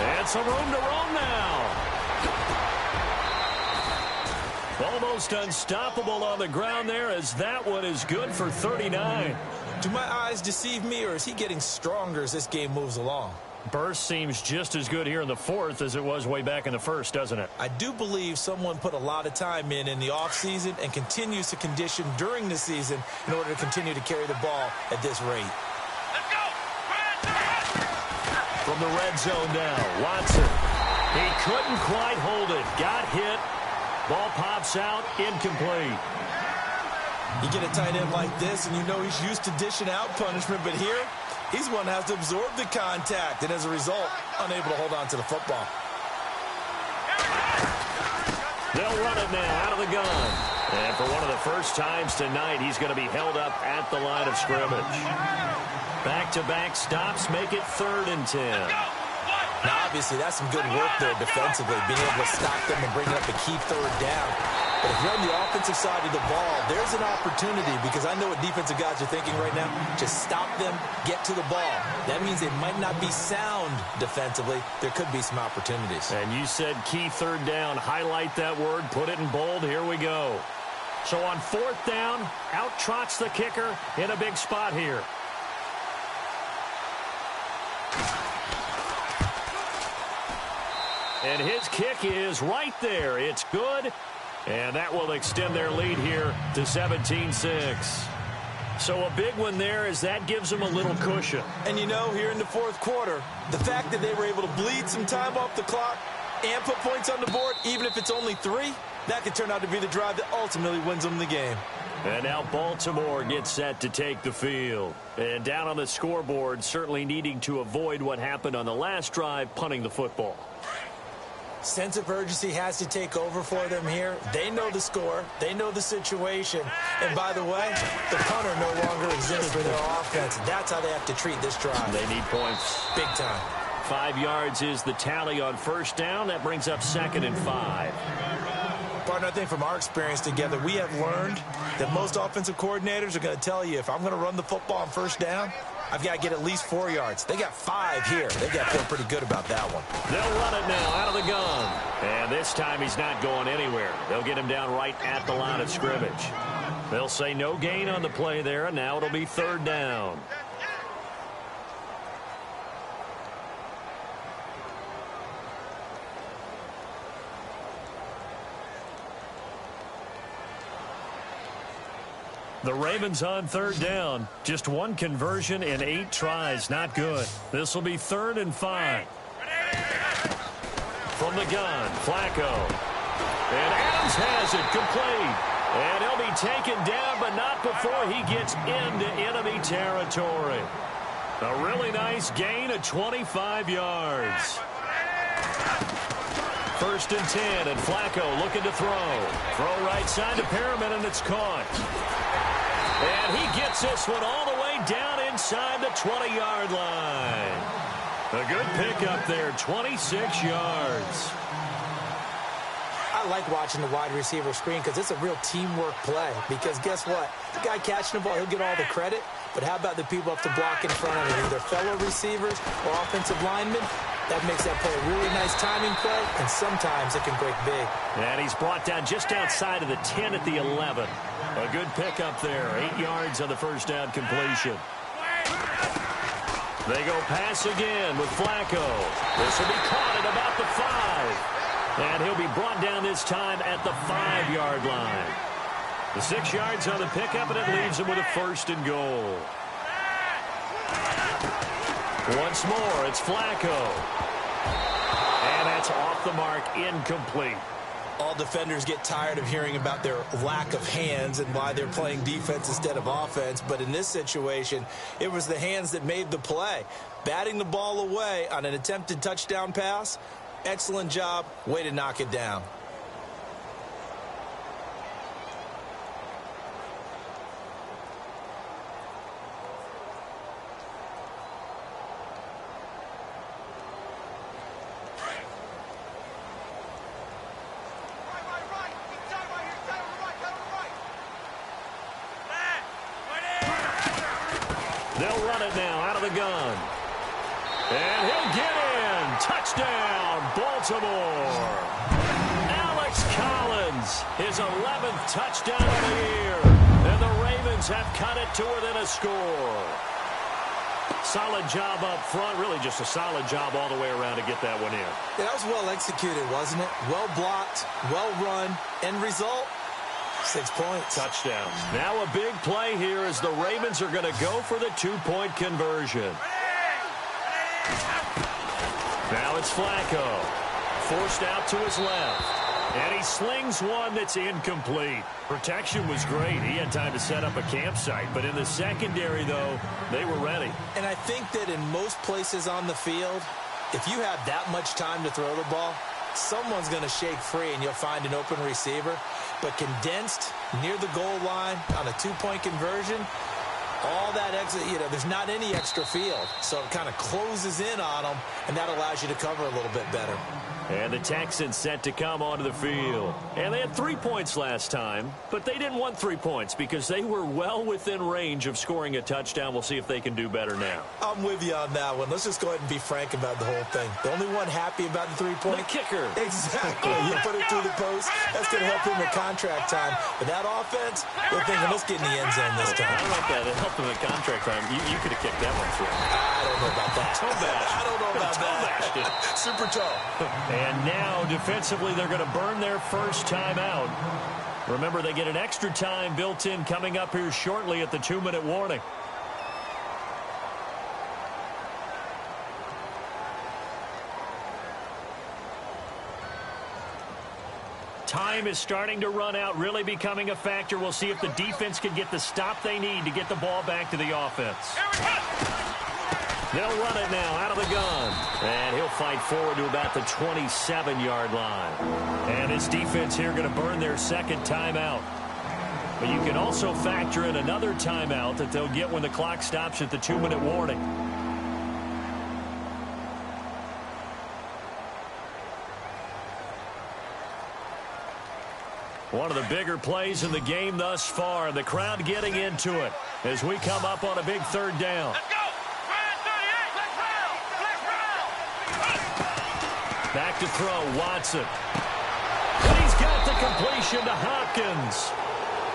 And some room to roam now. Almost unstoppable on the ground there, as that one is good for 39. Do my eyes deceive me, or is he getting stronger as this game moves along? Burst seems just as good here in the 4th as it was way back in the 1st, doesn't it? I do believe someone put a lot of time in the offseason and continues to condition during the season in order to continue to carry the ball at this rate. Let's go. From the red zone now, Watson. He couldn't quite hold it. Got hit. Ball pops out, incomplete. You get a tight end like this, and you know he's used to dishing out punishment, but here, he's one that has to absorb the contact, and as a result, unable to hold on to the football. They'll run it now out of the gun. And for one of the first times tonight, he's going to be held up at the line of scrimmage. Back-to-back stops make it 3rd and 10. Now, obviously, that's some good work there defensively, being able to stop them and bring up a key 3rd down. But if you're on the offensive side of the ball, there's an opportunity, because I know what defensive guys are thinking right now. Just stop them, get to the ball. That means they might not be sound defensively. There could be some opportunities. And you said key 3rd down. Highlight that word. Put it in bold. Here we go. So on 4th down, out trots the kicker in a big spot here. And his kick is right there. It's good. And that will extend their lead here to 17-6. So a big one there, as that gives them a little cushion. And you know, here in the 4th quarter, the fact that they were able to bleed some time off the clock and put points on the board, even if it's only 3, that could turn out to be the drive that ultimately wins them the game. And now Baltimore gets set to take the field. And down on the scoreboard, certainly needing to avoid what happened on the last drive, punting the football. Sense of urgency has to take over for them here. They know the score. They know the situation. And by the way, the punter no longer exists for their offense. That's how they have to treat this drive. They need points. Big time. 5 yards is the tally on 1st down. That brings up 2nd and 5. Partner, I think from our experience together, we have learned that most offensive coordinators are going to tell you, if I'm going to run the football on 1st down, I've got to get at least 4 yards. They got 5 here. They got to feel pretty good about that one. They'll run it now out of the gun. And this time he's not going anywhere. They'll get him down right at the line of scrimmage. They'll say no gain on the play there, and now it'll be 3rd down. The Ravens on 3rd down. Just 1 conversion in 8 tries. Not good. This will be 3rd and 5. From the gun, Flacco. And Adams has it complete. And he'll be taken down, but not before he gets into enemy territory. A really nice gain of 25 yards. 1st and 10, and Flacco looking to throw. Throw right side to Perriman, and it's caught. And he gets this one all the way down inside the 20-yard line. A good pickup there, 26 yards. I like watching the wide receiver screen because it's a real teamwork play. Because guess what? The guy catching the ball, he'll get all the credit. But how about the people up to block in front of him, either fellow receivers or offensive linemen? That makes that play a really nice timing play, and sometimes it can break big. And he's brought down just outside of the 10 at the 11. A good pickup there, 8 yards on the first down completion. They go pass again with Flacco. This will be caught at about the 5. And he'll be brought down this time at the 5-yard line. The 6 yards on the pickup, and it leaves him with a 1st and goal. Once more, it's Flacco. And that's off the mark, incomplete. All defenders get tired of hearing about their lack of hands and why they're playing defense instead of offense. But in this situation, it was the hands that made the play. Batting the ball away on an attempted touchdown pass. Excellent job. Way to knock it down. They'll run it now out of the gun. And he'll get in. Touchdown, Baltimore. Alex Collins, his 11th touchdown of the year. And the Ravens have cut it to within a score. Solid job up front. Really just a solid job all the way around to get that one in. Yeah, that was well executed, wasn't it? Well blocked, well run. End result? 6 points. Touchdown. Now a big play here as the Ravens are going to go for the 2-point conversion. Now it's Flacco. Forced out to his left. And he slings one that's incomplete. Protection was great. He had time to set up a campsite. But in the secondary, though, they were ready. And I think that in most places on the field, if you have that much time to throw the ball, someone's going to shake free and you'll find an open receiver. But condensed near the goal line on a 2-point conversion, all that extra, there's not any extra field. So it kind of closes in on them, and that allows you to cover a little bit better. And the Texans set to come onto the field. And they had 3 points last time, but they didn't want 3 points because they were well within range of scoring a touchdown. We'll see if they can do better now. I'm with you on that one. Let's just go ahead and be frank about the whole thing. The only one happy about the 3-point? The kicker. Exactly. You put it through the post. That's going to help him in contract time. But that offense, they're thinking, let's get in the end zone this time. I don't know if that helped him in contract time. You could have kicked that one through. I don't know about that. I don't know about that. Super tall. And now, defensively, they're going to burn their first timeout. Remember, they get an extra time built in coming up here shortly at the 2-minute warning. Time is starting to run out, really becoming a factor. We'll see if the defense can get the stop they need to get the ball back to the offense. They'll run it now out of the gun. And he'll fight forward to about the 27-yard line. And this defense here going to burn their second timeout. But you can also factor in another timeout that they'll get when the clock stops at the 2-minute warning. One of the bigger plays in the game thus far. The crowd getting into it as we come up on a big 3rd down. Let's go! Back to throw, Watson. And he's got the completion to Hopkins.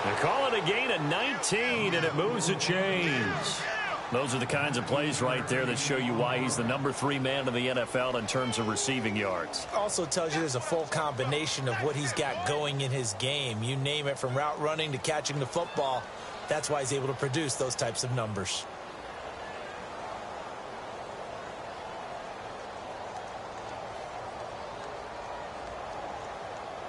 They call it a gain of 19, and it moves the chains. Those are the kinds of plays right there that show you why he's the number 3 man in the NFL in terms of receiving yards. Also tells you there's a full combination of what he's got going in his game. You name it, from route running to catching the football. That's why he's able to produce those types of numbers.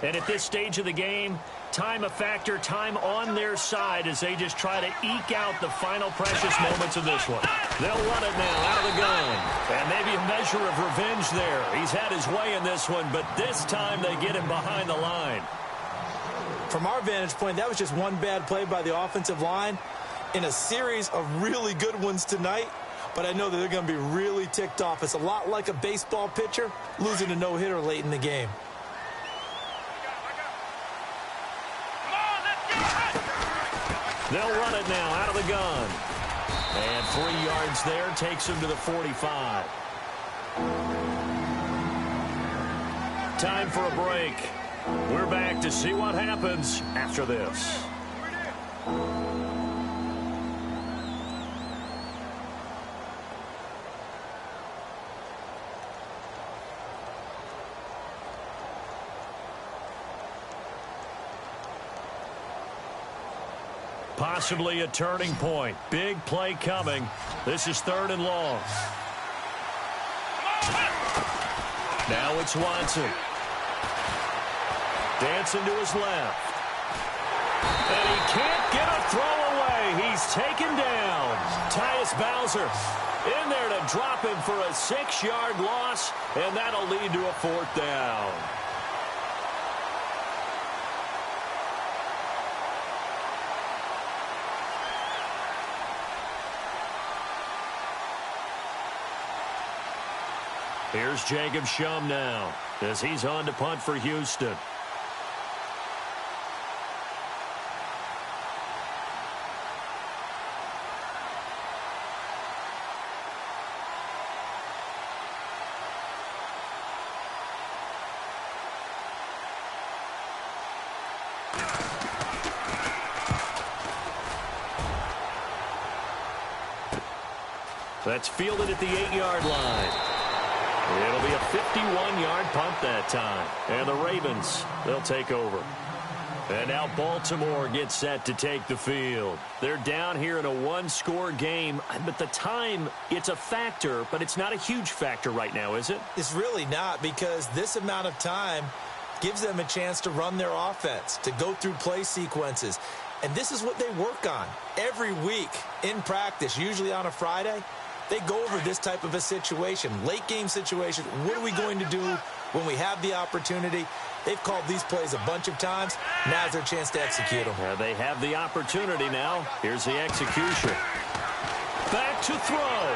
And at this stage of the game, time a factor, time on their side as they just try to eke out the final precious moments of this one. They'll run it now out of the gun. And maybe a measure of revenge there. He's had his way in this one, but this time they get him behind the line. From our vantage point, that was just one bad play by the offensive line in a series of really good ones tonight. But I know that they're going to be really ticked off. It's a lot like a baseball pitcher losing a no-hitter late in the game. They'll run it now out of the gun. And 3 yards there takes him to the 45. Time for a break. We're back to see what happens after this. Possibly a turning point. Big play coming. This is 3rd and long. Now it's Watson. Dancing to his left. And he can't get a throw away. He's taken down. Tyus Bowser in there to drop him for a 6-yard loss, and that'll lead to a 4th down. Here's Jacob Shum now as he's on to punt for Houston. That's fielded at the 8-yard line. It'll be a 51-yard punt that time. And the Ravens, they'll take over. And now Baltimore gets set to take the field. They're down here in a 1-score game. But the time, it's a factor, but it's not a huge factor right now, is it? It's really not, because this amount of time gives them a chance to run their offense, to go through play sequences. And this is what they work on every week in practice, usually on a Friday. They go over this type of a situation, late game situation. What are we going to do when we have the opportunity? They've called these plays a bunch of times. Now's their chance to execute them. They have the opportunity now. Here's the execution. Back to throw.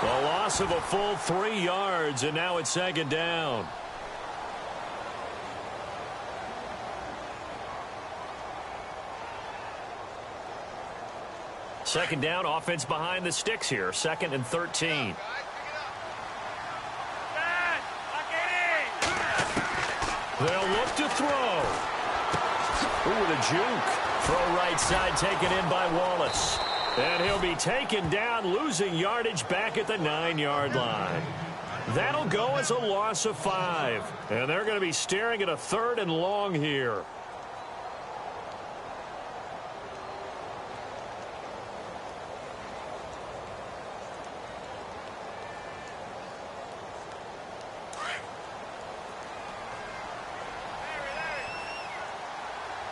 The loss of a full 3 yards, and now it's 2nd down. Second down, offense behind the sticks here. 2nd and 13. They'll look to throw. Ooh, with a juke. Throw right side taken in by Wallace. And he'll be taken down, losing yardage back at the 9-yard line. That'll go as a loss of 5. And they're going to be staring at a 3rd and long here.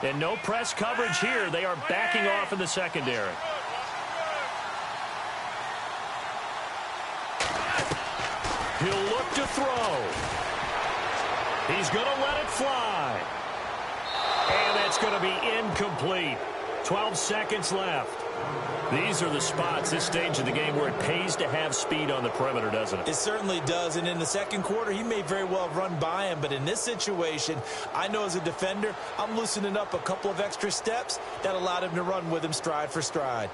And no press coverage here. They are backing off in the secondary. He'll look to throw. He's going to let it fly. And that's going to be incomplete. 12 seconds left. These are the spots, this stage of the game, where it pays to have speed on the perimeter, doesn't it? It certainly does. And in the second quarter, he may very well run by him. But in this situation, I know as a defender, I'm loosening up a couple of extra steps that allowed him to run with him stride for stride.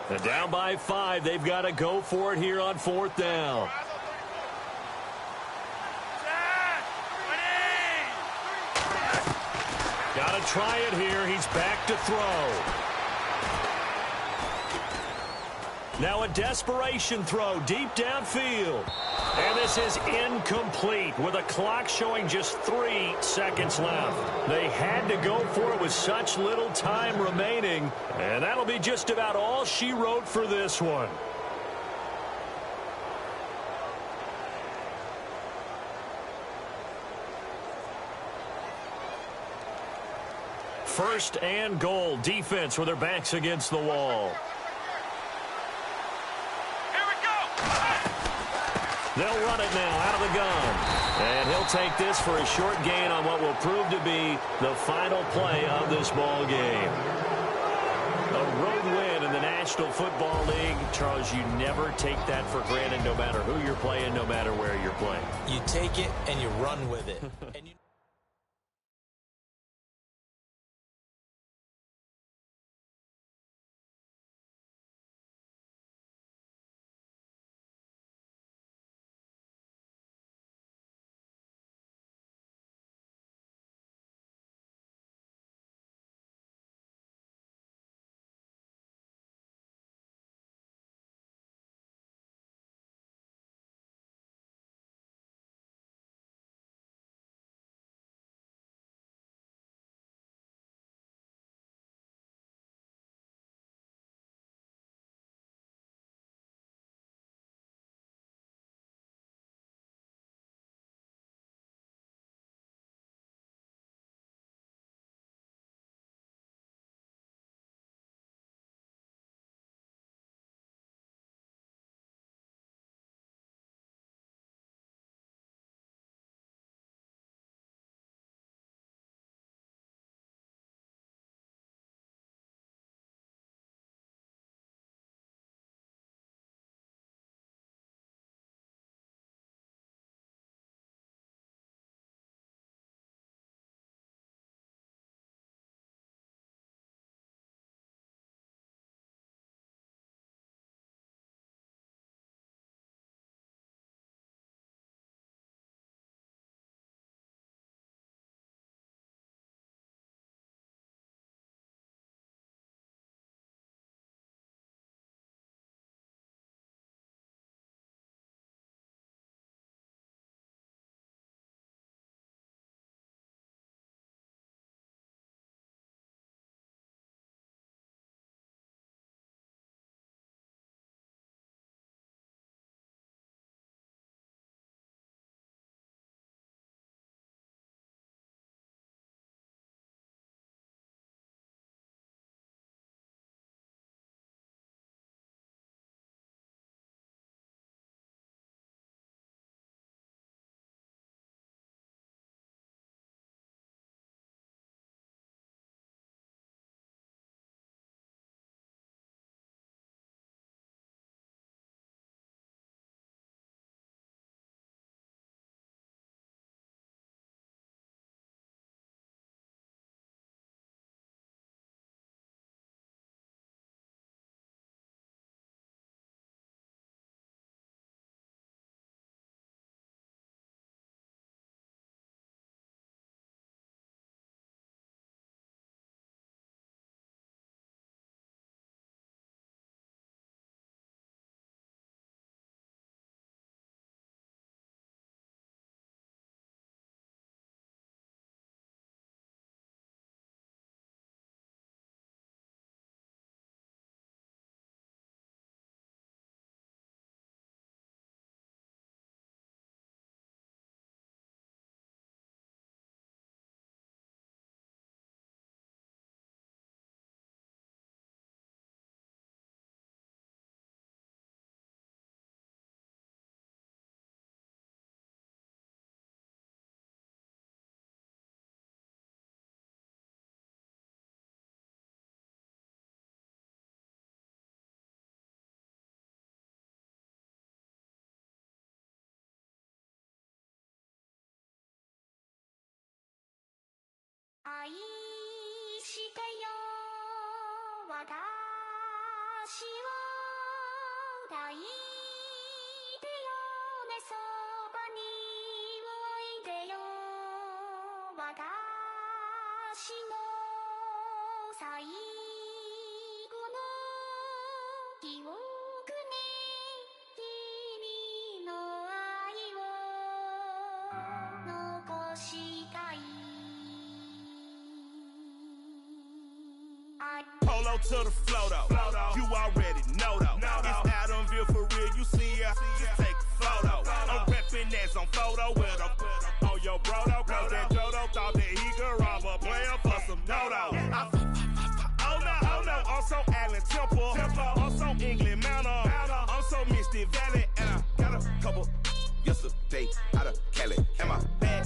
And down by 5. They've got to go for it here on 4th down. Got to try it here. He's back to throw. Now a desperation throw deep downfield. And this is incomplete with a clock showing just 3 seconds left. They had to go for it with such little time remaining. And that'll be just about all she wrote for this one. First and goal, defense with their backs against the wall. They'll run it now out of the gun. And he'll take this for a short gain on what will prove to be the final play of this ball game. A road win in the National Football League. Charles, you never take that for granted no matter who you're playing, no matter where you're playing. You take it and you run with it. And you愛してよ私を抱いてよねそばにおいでよ私の最後の記憶したい Polo to the flow though. You already know though. It's Adamville for real. You see ya. Just take a photo. I'm reppin' that's on photo with a on your bro though. Cause that Jodo thought that he could rob a player for some dodo. Oh no, I'm so Allen Temple. I'm so England Mountain. I'm so Mystic Valley. And I got a couple yesterday out of Cali. And my bag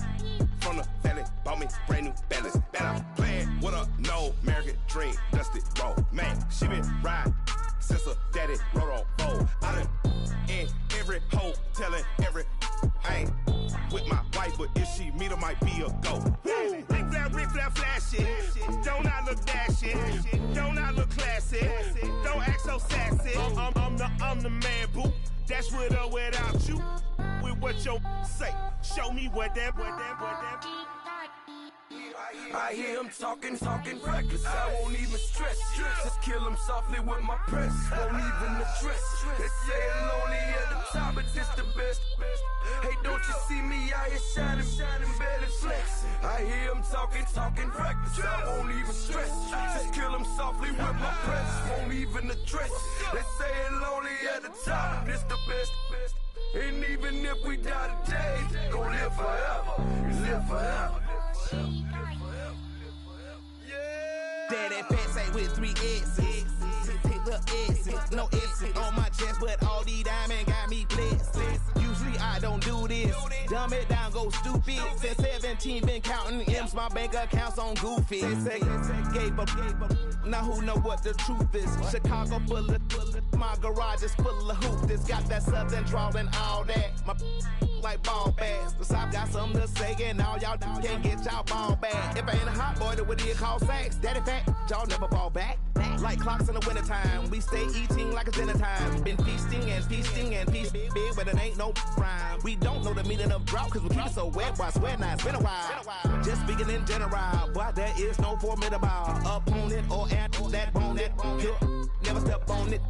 from the valley bought me brand new balance. And I'm playing with a no American dream, dusty road. Man, she been riding since her daddy rode on bold. I done in every hole, telling every I ain't with my wife, but if she meet her, might be a go. Rick Flair flashing. Don't I look dashing? Don't I look classy? Don't act so sassy. I'm the man, boo. That's with or without you. With what your say. Show me what that. I hear him talking reckless. I won't even stress. Just kill him softly with my press. Won't even address. They say it's lonely at the top, but this the best. Hey, don't you see me out here shining, better flex. I hear him talking reckless. I won't even stress. Just kill him softly with my press. Won't even address. They say it's lonely at the top, this the best. And even if we die today, gon' live forever. Live forever. Daddy fat say with 3 S's. Little S's, no S's on my chest, but all these diamonds got me blessed. Usually I don't do this. Dumb it down, go stupid. Since 17 been counting M's, my bank account's on goofy. Say gave up. Now who know what the truth is? Chicago full of my garage is full of hoop. This got that southern drawl and all that. My like ball bags. The South got something to say, and all y'all can't get y'all ball back. If I ain't a hot boy, then what do you call sacks? Daddy fat, y'all never fall back. Like clocks in the wintertime, we stay eating like it's dinner time. Been feasting and feasting big, but it ain't no rhyme. We don't know the meaning of drought, cause we keep it so wet, boy, I swear now it's been a while. Just speaking in general, boy, there is no formidable opponent or that bone that never step on it.